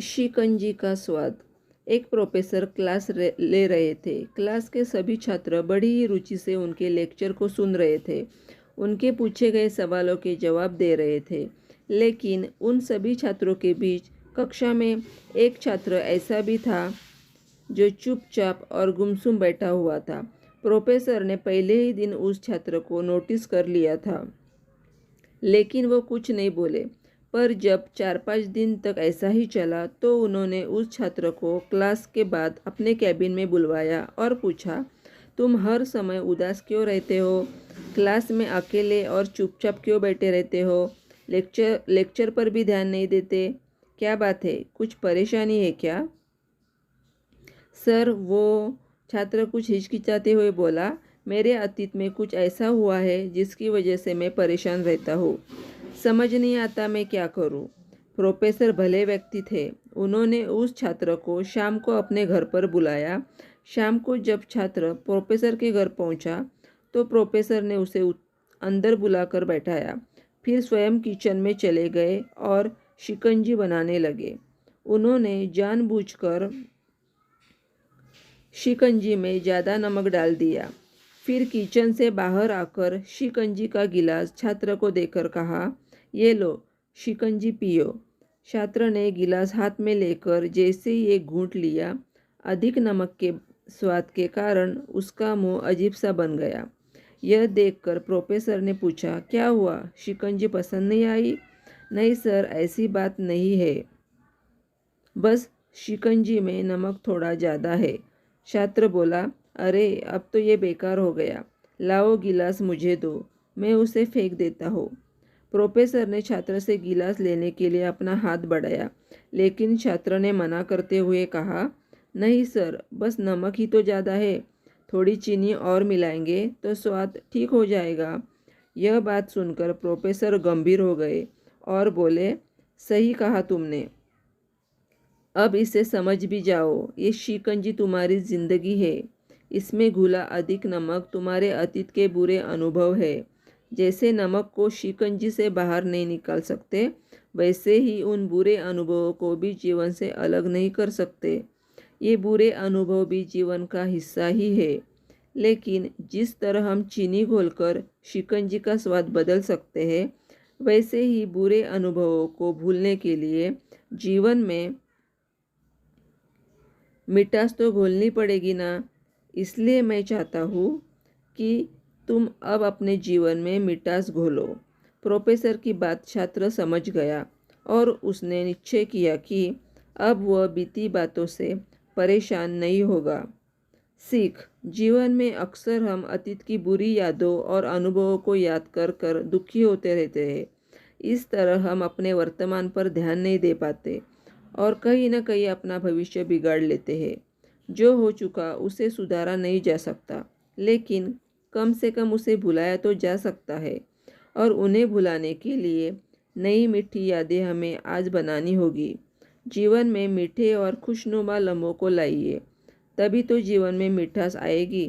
शिकंजी का स्वाद। एक प्रोफेसर ले रहे थे। क्लास के सभी छात्र बड़ी ही रुचि से उनके लेक्चर को सुन रहे थे। उनके पूछे गए सवालों के जवाब दे रहे थे। लेकिन उन सभी छात्रों के बीच कक्षा में एक छात्र ऐसा भी था जो चुपचाप और गुमसुम बैठा हुआ था। प्रोफेसर ने पहले ही दिन उस छात्र को नोटिस कर लिया था, लेकिन वो कुछ नहीं बोले। पर जब 4-5 दिन तक ऐसा ही चला तो उन्होंने उस छात्र को क्लास के बाद अपने कैबिन में बुलवाया और पूछा, तुम हर समय उदास क्यों रहते हो? क्लास में अकेले और चुपचाप क्यों बैठे रहते हो? लेक्चर पर भी ध्यान नहीं देते? क्या बात है? कुछ परेशानी है क्या? सर, वो छात्र कुछ हिचकिचाते हुए बोला, मेरे अतीत में कुछ ऐसा हुआ है जिसकी वजह से मैं परेशान रहता हूँ। समझ नहीं आता मैं क्या करूँ। प्रोफेसर भले व्यक्ति थे। उन्होंने उस छात्र को शाम को अपने घर पर बुलाया। शाम को जब छात्र प्रोफेसर के घर पहुंचा तो प्रोफेसर ने उसे अंदर बुलाकर बैठाया। फिर स्वयं किचन में चले गए और शिकंजी बनाने लगे। उन्होंने जानबूझकर शिकंजी में ज़्यादा नमक डाल दिया। फिर किचन से बाहर आकर शिकंजी का गिलास छात्र को देकर कहा, ये लो, शिकंजी पियो। छात्र ने गिलास हाथ में लेकर जैसे ही एक घूंट लिया, अधिक नमक के स्वाद के कारण उसका मुंह अजीब सा बन गया। यह देखकर प्रोफेसर ने पूछा, क्या हुआ? शिकंजी पसंद नहीं आई? नहीं सर, ऐसी बात नहीं है, बस शिकंजी में नमक थोड़ा ज़्यादा है। छात्र बोला, अरे अब तो ये बेकार हो गया। लाओ गिलास मुझे दो, मैं उसे फेंक देता हूँ। प्रोफेसर ने छात्र से गिलास लेने के लिए अपना हाथ बढ़ाया, लेकिन छात्र ने मना करते हुए कहा, नहीं सर, बस नमक ही तो ज़्यादा है। थोड़ी चीनी और मिलाएंगे तो स्वाद ठीक हो जाएगा। यह बात सुनकर प्रोफेसर गंभीर हो गए और बोले, सही कहा तुमने। अब इसे समझ भी जाओ, ये शिकंजी तुम्हारी जिंदगी है। इसमें घुला अधिक नमक तुम्हारे अतीत के बुरे अनुभव है। जैसे नमक को शिकंजी से बाहर नहीं निकाल सकते, वैसे ही उन बुरे अनुभवों को भी जीवन से अलग नहीं कर सकते। ये बुरे अनुभव भी जीवन का हिस्सा ही है। लेकिन जिस तरह हम चीनी घोलकर शिकंजी का स्वाद बदल सकते हैं, वैसे ही बुरे अनुभवों को भूलने के लिए जीवन में मिठास तो घोलनी पड़ेगी ना। इसलिए मैं चाहता हूँ कि तुम अब अपने जीवन में मिठास घोलो। प्रोफेसर की बात छात्र समझ गया और उसने निश्चय किया कि अब वह बीती बातों से परेशान नहीं होगा। सीख। जीवन में अक्सर हम अतीत की बुरी यादों और अनुभवों को याद कर कर दुखी होते रहते हैं। इस तरह हम अपने वर्तमान पर ध्यान नहीं दे पाते और कहीं ना कहीं अपना भविष्य बिगाड़ लेते हैं। जो हो चुका उसे सुधारा नहीं जा सकता, लेकिन कम से कम उसे भुलाया तो जा सकता है। और उन्हें भुलाने के लिए नई मीठी यादें हमें आज बनानी होगी। जीवन में मीठे और खुशनुमा लम्हों को लाइए, तभी तो जीवन में मिठास आएगी।